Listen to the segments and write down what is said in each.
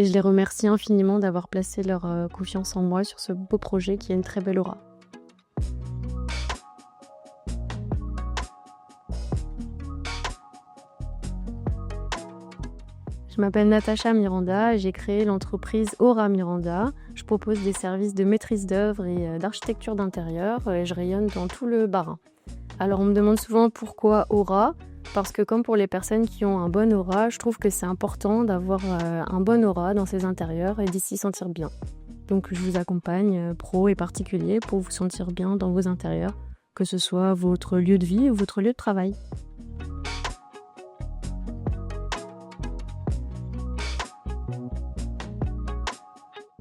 Et je les remercie infiniment d'avoir placé leur confiance en moi sur ce beau projet qui a une très belle aura. Je m'appelle Natacha Miranda et j'ai créé l'entreprise Aura Miranda. Je propose des services de maîtrise d'œuvre et d'architecture d'intérieur et je rayonne dans tout le Bas-Rhin. Alors on me demande souvent pourquoi Aura, parce que comme pour les personnes qui ont un bon aura, je trouve que c'est important d'avoir un bon aura dans ses intérieurs et d'y s'y sentir bien. Donc je vous accompagne, pro et particulier, pour vous sentir bien dans vos intérieurs, que ce soit votre lieu de vie ou votre lieu de travail.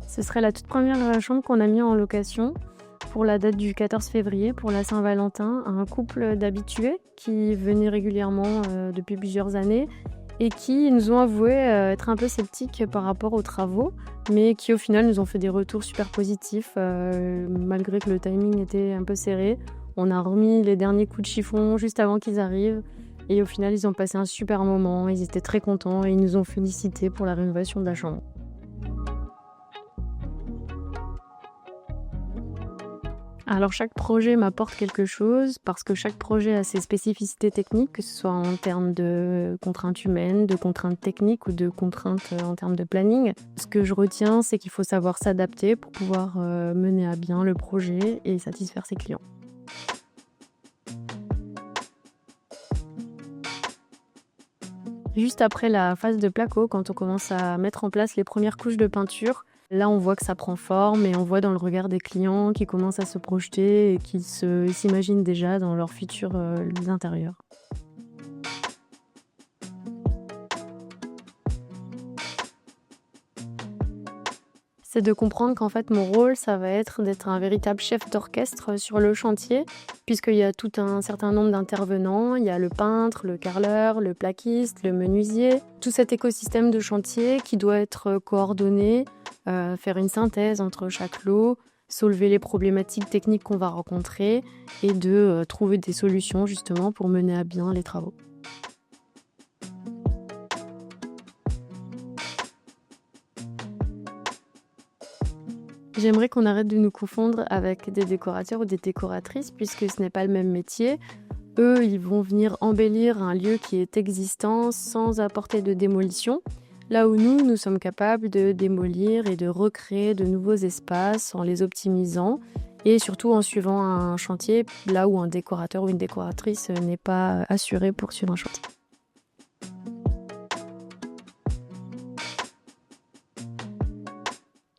Ce serait la toute première chambre qu'on a mis en location pour la date du 14 février, pour la Saint-Valentin, à un couple d'habitués qui venaient régulièrement depuis plusieurs années et qui nous ont avoué être un peu sceptiques par rapport aux travaux, mais qui au final nous ont fait des retours super positifs, malgré que le timing était un peu serré. On a remis les derniers coups de chiffon juste avant qu'ils arrivent et au final ils ont passé un super moment, ils étaient très contents et ils nous ont félicités pour la rénovation de la chambre. Alors chaque projet m'apporte quelque chose parce que chaque projet a ses spécificités techniques, que ce soit en termes de contraintes humaines, de contraintes techniques ou de contraintes en termes de planning. Ce que je retiens, c'est qu'il faut savoir s'adapter pour pouvoir mener à bien le projet et satisfaire ses clients. Juste après la phase de placo, quand on commence à mettre en place les premières couches de peinture, là on voit que ça prend forme et on voit dans le regard des clients qui commencent à se projeter et qui s'imaginent déjà dans leur futur intérieur. C'est de comprendre qu'en fait mon rôle, ça va être d'être un véritable chef d'orchestre sur le chantier, puisqu'il y a tout un certain nombre d'intervenants. Il y a le peintre, le carreleur, le plaquiste, le menuisier, tout cet écosystème de chantier qui doit être coordonné, faire une synthèse entre chaque lot, soulever les problématiques techniques qu'on va rencontrer et de trouver des solutions justement pour mener à bien les travaux. J'aimerais qu'on arrête de nous confondre avec des décorateurs ou des décoratrices puisque ce n'est pas le même métier. Eux, ils vont venir embellir un lieu qui est existant sans apporter de démolition. Là où nous sommes capables de démolir et de recréer de nouveaux espaces en les optimisant et surtout en suivant un chantier là où un décorateur ou une décoratrice n'est pas assuré pour suivre un chantier.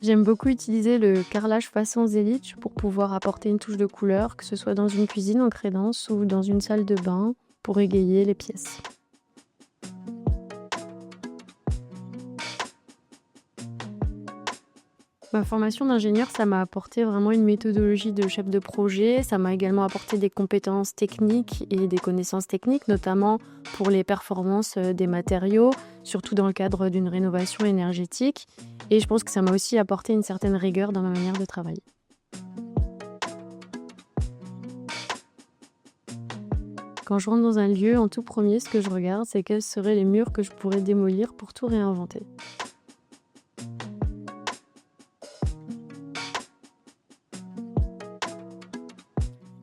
J'aime beaucoup utiliser le carrelage façon Zelig pour pouvoir apporter une touche de couleur, que ce soit dans une cuisine en crédence ou dans une salle de bain pour égayer les pièces. Ma formation d'ingénieur, ça m'a apporté vraiment une méthodologie de chef de projet. Ça m'a également apporté des compétences techniques et des connaissances techniques, notamment pour les performances des matériaux, surtout dans le cadre d'une rénovation énergétique. Et je pense que ça m'a aussi apporté une certaine rigueur dans ma manière de travailler. Quand je rentre dans un lieu, en tout premier, ce que je regarde, c'est quels seraient les murs que je pourrais démolir pour tout réinventer.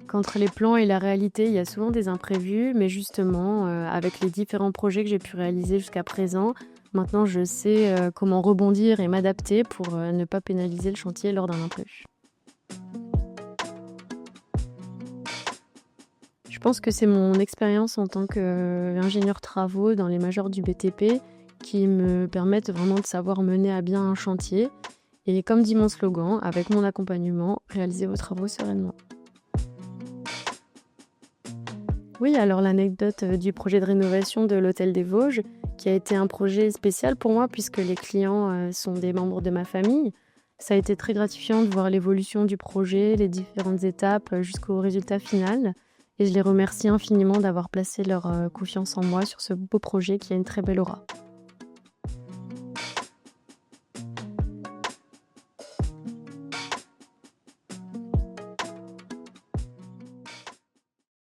Qu'entre les plans et la réalité, il y a souvent des imprévus, mais justement, avec les différents projets que j'ai pu réaliser jusqu'à présent, maintenant je sais comment rebondir et m'adapter pour ne pas pénaliser le chantier lors d'un imprévu. Je pense que c'est mon expérience en tant qu'ingénieur travaux dans les majors du BTP qui me permettent vraiment de savoir mener à bien un chantier. Et comme dit mon slogan, avec mon accompagnement, réalisez vos travaux sereinement. Oui, alors l'anecdote du projet de rénovation de l'Hôtel des Vosges, qui a été un projet spécial pour moi puisque les clients sont des membres de ma famille. Ça a été très gratifiant de voir l'évolution du projet, les différentes étapes jusqu'au résultat final. Et je les remercie infiniment d'avoir placé leur confiance en moi sur ce beau projet qui a une très belle aura.